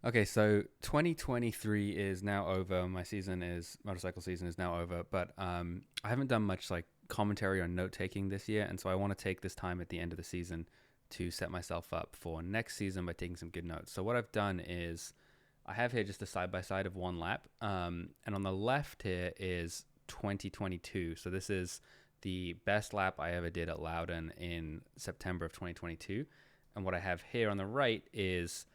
Okay, so 2023 is now over. My motorcycle season is now over, but I haven't done much like commentary or note taking this year, and so I want to take this time at the end of the season to set myself up for next season by taking some good notes. So what I've done is I have here just a side by side of one lap, and on the left here is 2022. So this is the best lap I ever did at Loudon in September of 2022, and what I have here on the right is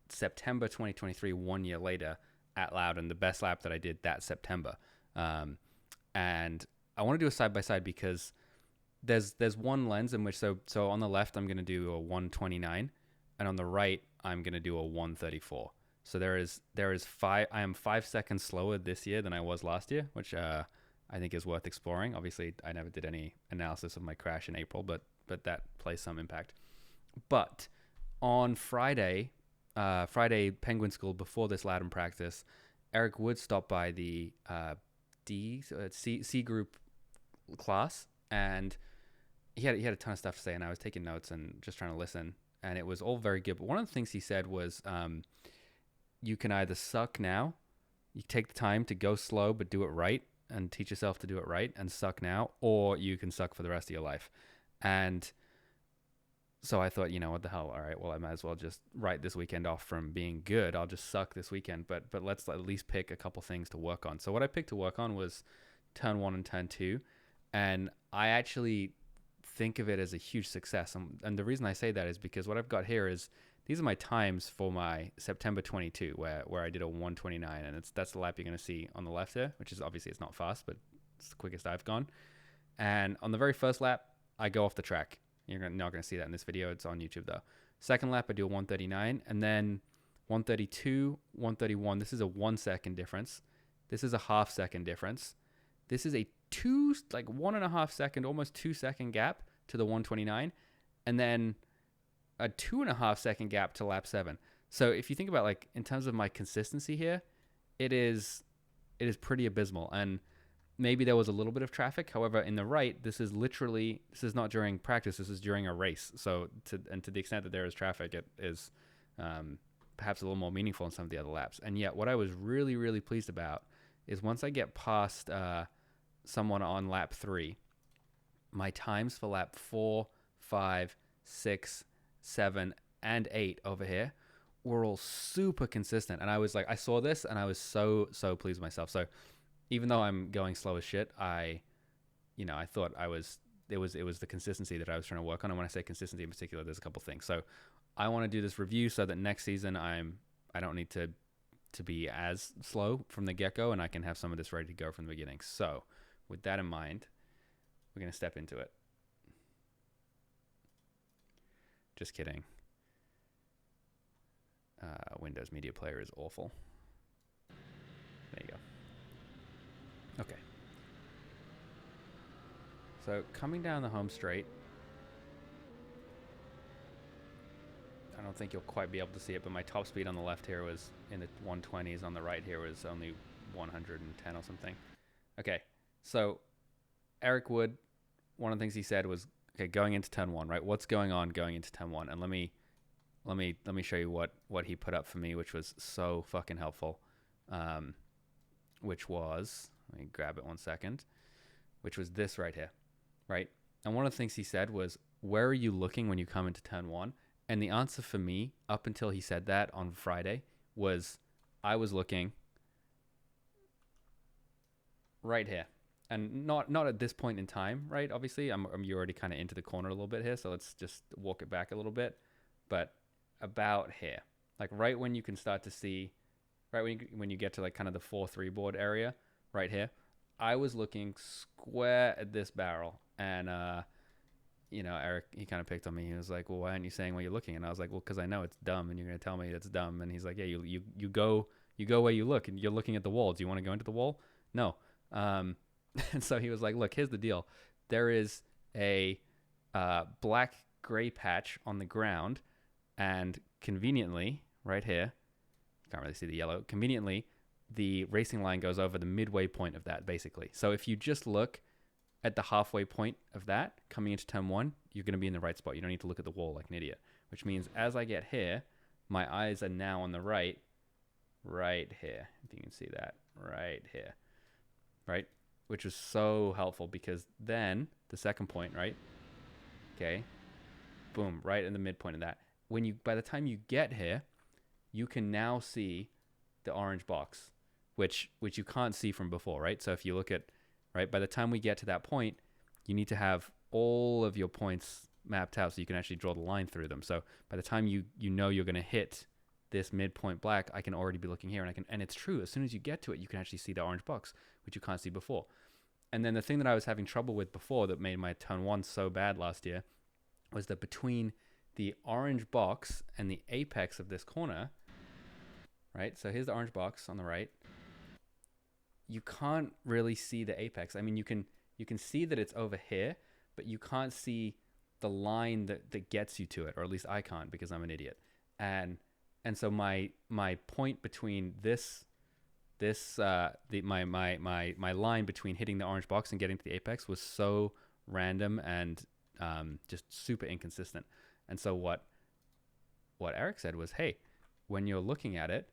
September 2023, 1 year later at Loudon, the best lap that I did that September. Um, and I want to do a side by side because there's one lens in which so on the left I'm going to do a 129, and on the right I'm going to do a 134. So there is five. I am 5 seconds slower this year than I was last year, which I think is worth exploring. Obviously, I never did any analysis of my crash in April, but that plays some impact. But on Friday Penguin School before this Loudon practice, Eric Wood stopped by the C group class, and he had a ton of stuff to say, and I was taking notes and just trying to listen, and it was all very good. But one of the things he said was, you can either suck now, you take the time to go slow but do it right, and teach yourself to do it right, and suck now, or you can suck for the rest of your life, and so I thought, what the hell? All right, well, I might as well just write this weekend off from being good. I'll just suck this weekend, but let's at least pick a couple things to work on. So what I picked to work on was turn one and turn two, and I actually think of it as a huge success. And the reason I say that is because what I've got here is these are my times for my September 22, where I did a 129, and that's the lap you're going to see on the left here, which is obviously it's not fast, but it's the quickest I've gone. And on the very first lap, I go off the track. You're not going to see that in this video. It's on YouTube, though. Second lap, I do a 139, and then 132, 131. This is a 1 second difference. This is a half-second difference. This is a 1.5 second, almost 2 second gap to the 129, and then a 2.5 second gap to lap 7. So if you think about, like, in terms of my consistency here, it is pretty abysmal. And maybe there was a little bit of traffic. However, in the right, this is not during practice. This is during a race. So to the extent that there is traffic, it is perhaps a little more meaningful in some of the other laps. And yet, what I was really, really pleased about is once I get past someone on lap 3, my times for lap 4, 5, 6, 7, and 8 over here were all super consistent. And I was like, I saw this and I was so pleased with myself. So even though I'm going slow as shit, I thought it was the consistency that I was trying to work on. And when I say consistency in particular, there's a couple things. So I want to do this review so that next season I don't need to be as slow from the get-go, and I can have some of this ready to go from the beginning. So with that in mind, we're going to step into it. Just kidding. Windows Media Player is awful. There you go. Okay. So coming down the home straight, I don't think you'll quite be able to see it, but my top speed on the left here was in the 120s. On the right here was only 110 or something. Okay, so Eric Wood, one of the things he said was, okay, going into turn 1, right? What's going on going into turn 1? And let me show you what he put up for me, which was so fucking helpful. Which was, let me grab it 1 second, which was this right here, right? And one of the things he said was, where are you looking when you come into turn 1? And the answer for me, up until he said that on Friday, was I was looking right here. And not at this point in time, right? Obviously, you're already kind of into the corner a little bit here, so let's just walk it back a little bit. But about here, like right when you can start to see, right when you get to like kind of the 4-3 board area, right here, I was looking square at this barrel, and Eric, he kind of picked on me. He was like, "Well, why aren't you saying where you're looking?" And I was like, "Well, because I know it's dumb, and you're gonna tell me it's dumb." And he's like, "Yeah, you go where you look, and you're looking at the wall. Do you want to go into the wall? No." And so he was like, "Look, here's the deal. There is a black gray patch on the ground, and conveniently, right here, can't really see the yellow. Conveniently, the racing line goes over the midway point of that, basically. So if you just look at the halfway point of that coming into turn 1, you're going to be in the right spot. You don't need to look at the wall like an idiot, which means as I get here, my eyes are now on the right, right here. If you can see that, right here, right? Which was so helpful because then the second point, right? Okay, boom, right in the midpoint of that. By the time you get here, you can now see the orange box, which you can't see from before, right? So if you look at, right, by the time we get to that point, you need to have all of your points mapped out so you can actually draw the line through them. So by the time you know you're going to hit this midpoint black, I can already be looking here, and it's true. As soon as you get to it, you can actually see the orange box, which you can't see before. And then the thing that I was having trouble with before that made my turn 1 so bad last year was that between the orange box and the apex of this corner, right? So here's the orange box on the right. You can't really see the apex. I mean, you can see that it's over here, but you can't see the line that gets you to it, or at least I can't because I'm an idiot. And so my point between my line between hitting the orange box and getting to the apex was so random and just super inconsistent. And so what Eric said was, hey, when you're looking at it,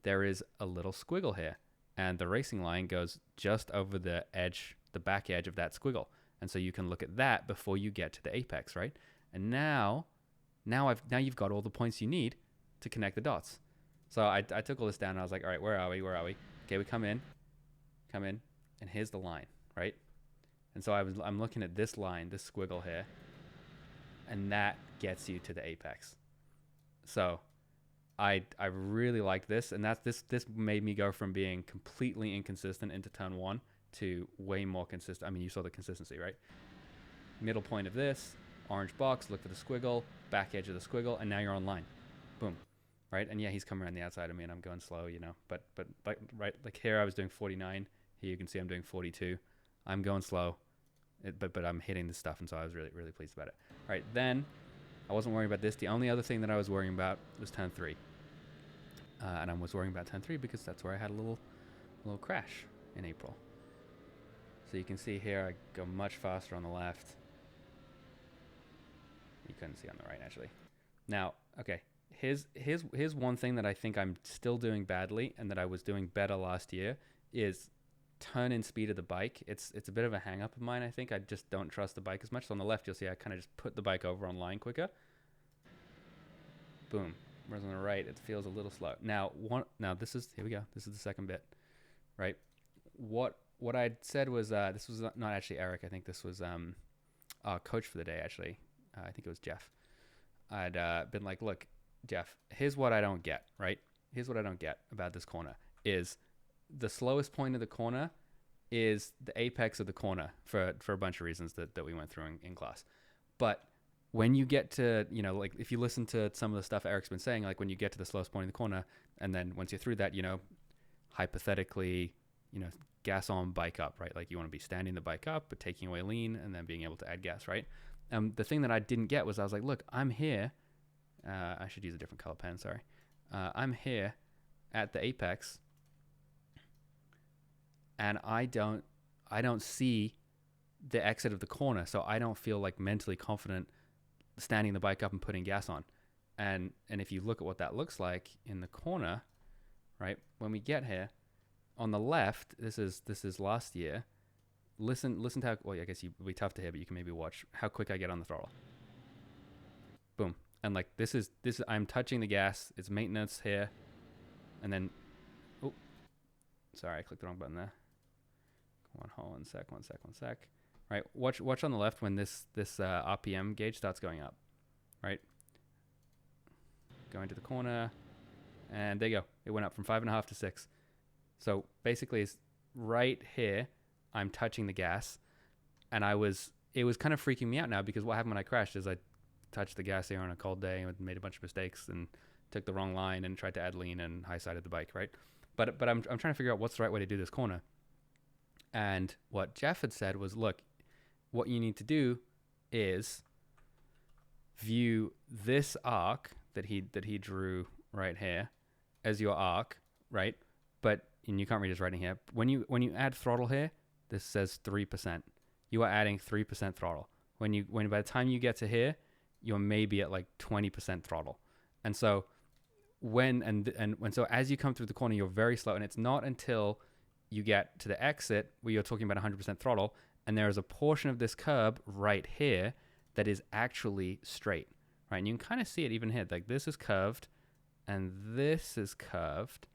there is a little squiggle here, and the racing line goes just over the back edge of that squiggle. And so you can look at that before you get to the apex, right? And now you've got all the points you need to connect the dots. So I took all this down and I was like, all right, where are we? Okay, we come in, and here's the line, right? And so I'm looking at this line, this squiggle here, and that gets you to the apex. So I really like this, and this made me go from being completely inconsistent into turn 1 to way more consistent. I mean, you saw the consistency, right? Middle point of this, orange box, look for the squiggle, back edge of the squiggle, and now you're on line. Boom. Right? And yeah, he's coming around the outside of me and I'm going slow, but right, like here I was doing 49. Here you can see I'm doing 42. I'm going slow, but I'm hitting this stuff, and so I was really, really pleased about it. All right, then I wasn't worrying about this. The only other thing that I was worrying about was turn 3. And I was worrying about turn 3 because that's where I had a little crash in April. So you can see here I go much faster on the left. You couldn't see on the right, actually. Now, okay, here's one thing that I think I'm still doing badly and that I was doing better last year is turn-in speed of the bike. It's a bit of a hang-up of mine, I think. I just don't trust the bike as much. So on the left, you'll see I kind of just put the bike over on line quicker. Boom. Whereas on the right, it feels a little slow. Now this is, here we go. This is the second bit, right? What I said was, this was not actually Eric. I think this was our coach for the day, actually. I think it was Jeff. I'd been like, look, Jeff, here's what I don't get, right? Here's what I don't get about this corner is the slowest point of the corner is the apex of the corner for a bunch of reasons that we went through in class. But when you get to, like if you listen to some of the stuff Eric's been saying, like when you get to the slowest point in the corner, and then once you're through that, hypothetically, gas on, bike up, right? Like you want to be standing the bike up, but taking away lean and then being able to add gas, right? The thing that I didn't get was I was like, look, I'm here. I should use a different color pen, sorry. I'm here at the apex, and I don't see the exit of the corner, so I don't feel like mentally confident standing the bike up and putting gas on. And if you look at what that looks like in the corner, right? When we get here, on the left, this is last year. Listen to how, well, I guess it'll be tough to hear, but you can maybe watch how quick I get on the throttle. Boom. And like this is I'm touching the gas. It's maintenance here, and then, oh, sorry, I clicked the wrong button there. Hold on, one sec. Right, watch on the left when this RPM gauge starts going up, right? Going to the corner, and there you go. It went up from 5.5 to 6. So basically, it's right here. I'm touching the gas, and it was kind of freaking me out now because what happened when I crashed is I touched the gas here on a cold day and made a bunch of mistakes and took the wrong line and tried to add lean and high-sided the bike, right? But I'm trying to figure out what's the right way to do this corner. And what Jeff had said was, look, what you need to do is view this arc that he drew right here as your arc, right? And you can't read his writing here. When you add throttle here, this says 3%. You are adding 3% throttle. When by the time you get to here, you're maybe at like 20% throttle. And so and so as you come through the corner, you're very slow, and it's not until you get to the exit where you're talking about 100% throttle, and there is a portion of this curb right here that is actually straight, right? And you can kind of see it even here. Like this is curved, and this is curved,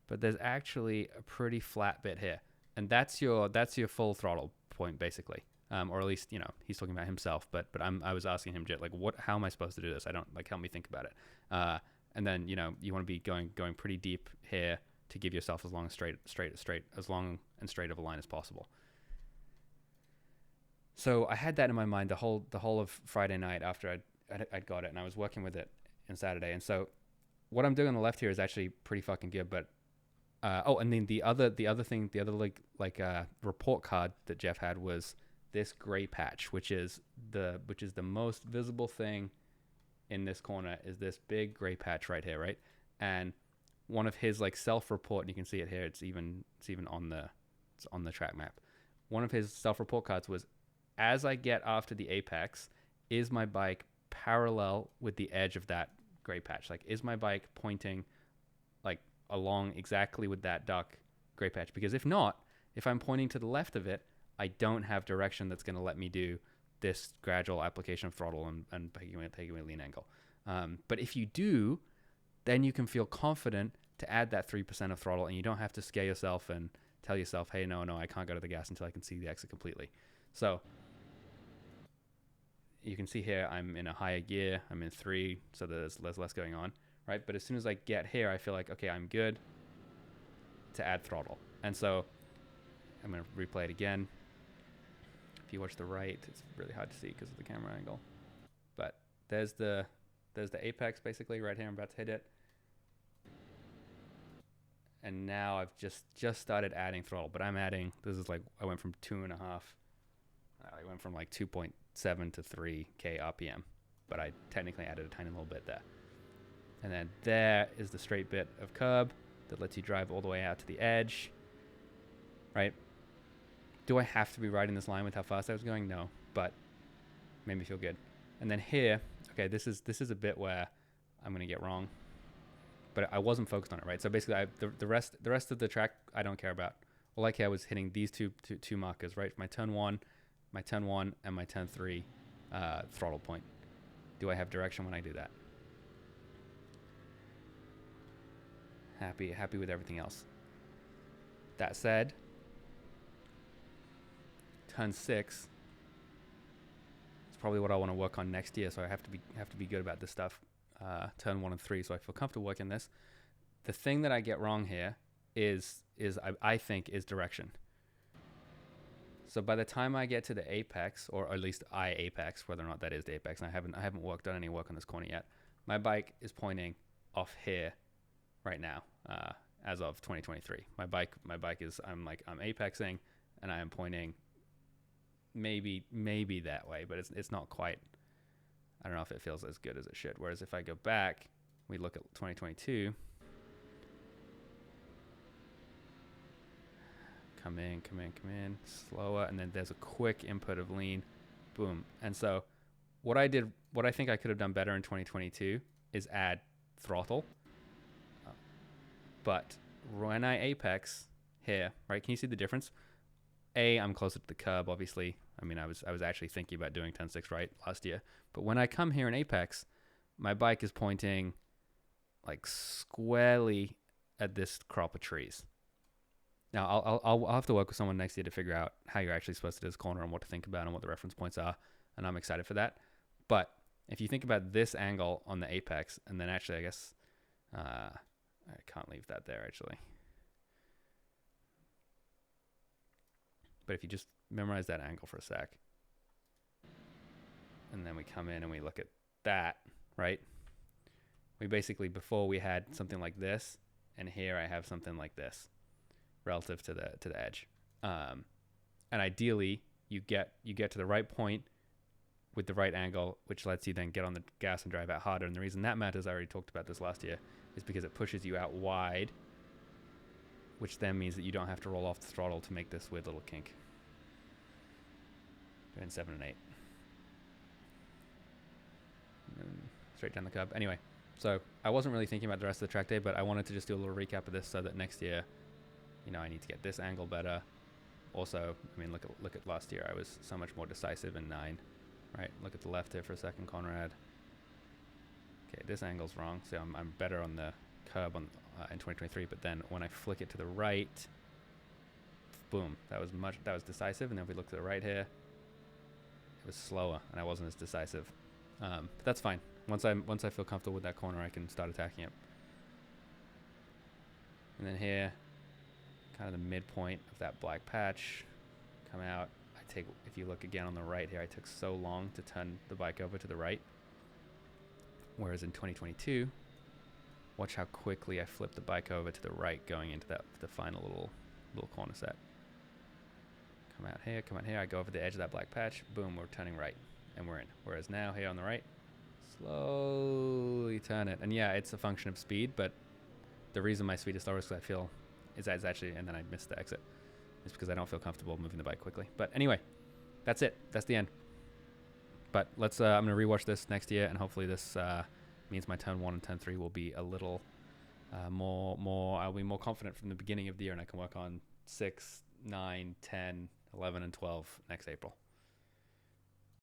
but there's actually a pretty flat bit here, and that's your full throttle point basically, or at least he's talking about himself. But I was asking him, like, how am I supposed to do this? I don't like, help me think about it. And then you want to be going pretty deep here to give yourself as long as as long and straight of a line as possible. So I had that in my mind the whole of Friday night after I'd got it, and I was working with it on Saturday. And so what I'm doing on the left here is actually pretty fucking good. But and then the other thing, report card that Jeff had was this gray patch, which is the most visible thing in this corner, is this big gray patch right here, right? And one of his like self-report, and you can see it here, it's even on the track map. One of his self-report cards was, as I get after the apex, is my bike parallel with the edge of that gray patch? Like, is my bike pointing like along exactly with that dark gray patch? Because if not, if I'm pointing to the left of it, I don't have direction that's going to let me do this gradual application of throttle and taking a lean angle. But if you do, then you can feel confident to add that 3% of throttle, and you don't have to scare yourself and tell yourself, hey, no, I can't go to the gas until I can see the exit completely. So you can see here, I'm in a higher gear. I'm in 3, so there's less going on, right? But as soon as I get here, I feel like, okay, I'm good to add throttle. And so I'm going to replay it again. If you watch the right, it's really hard to see because of the camera angle. But there's the apex basically right here. I'm about to hit it. And now I've just started adding throttle, but I'm adding, this is like, I went from 2.5, I went from like 2.7 to 3K RPM, but I technically added a tiny little bit there. And then there is the straight bit of curb that lets you drive all the way out to the edge, right? Do I have to be riding this line with how fast I was going? No, but made me feel good. And then here, okay, this is a bit where I'm gonna get wrong, but I wasn't focused on it, right? So basically, the rest of the track I don't care about. All I care was hitting these two markers, right? My turn 1, and my turn 3 throttle point. Do I have direction when I do that? Happy with everything else. That said, turn 6 is probably what I want to work on next year, so I have to be good about this stuff. Turn 1 and 3, so I feel comfortable working this. The thing that I get wrong here is I think is direction. So by the time I get to the apex, or at least I apex, whether or not that is the apex, and I haven't done any work on this corner yet, my bike is pointing off here right now, as of 2023. My bike is, I'm apexing, and I am pointing maybe that way, but it's not quite. I don't know if it feels as good as it should. Whereas if I go back, we look at 2022. Come in, slower, and then there's a quick input of lean, boom. And so what I think I could have done better in 2022 is add throttle. But when I apex here, right, can you see the difference? I'm closer to the curb, obviously. I mean, I was actually thinking about doing 10.6 right last year. But when I come here in apex, my bike is pointing like squarely at this crop of trees. Now, I'll have to work with someone next year to figure out how you're actually supposed to do this corner and what to think about and what the reference points are, and I'm excited for that. But if you think about this angle on the apex, and then actually, I guess, I can't leave that there, actually. But if you just memorize that angle for a sec, and then we come in and we look at that, right? We basically, before we had something like this, and here I have something like this relative to the edge. And ideally, you get to the right point with the right angle, which lets you then get on the gas and drive out harder. And the reason that matters, I already talked about this last year, is because it pushes you out wide, which then means that you don't have to roll off the throttle to make this weird little kink. Doing 7 and 8. And straight down the curb. Anyway, So I wasn't really thinking about the rest of the track day, but I wanted to just do a little recap of this so that next year, you know, I need to get this angle better. Also, I mean, look at last year. I was so much more decisive in 9, right? Look at the left here for a second, Conrad. Okay, this angle's wrong, so I'm better on the curb on in 2023. But then when I flick it to the right, boom, that was decisive. And then if we look to the right here, it was slower, and I wasn't as decisive. But that's fine. Once I feel comfortable with that corner, I can start attacking it. And then here, kind of the midpoint of that black patch, come out. If you look again on the right here, I took so long to turn the bike over to the right. Whereas in 2022, watch how quickly I flipped the bike over to the right going into the final little corner set. Come out here, I go over the edge of that black patch, boom, we're turning right, and we're in. Whereas now here on the right, slowly turn it. And yeah, it's a function of speed, but the reason my speed is slower is because I feel, is actually, and then I missed the exit, is because I don't feel comfortable moving the bike quickly. But anyway, that's it. That's the end. But let's, I'm going to rewatch this next year, and hopefully this means my turn 1 and turn 3 will be a little I'll be more confident from the beginning of the year, and I can work on 6, 9, 10, 11, and 12 next April.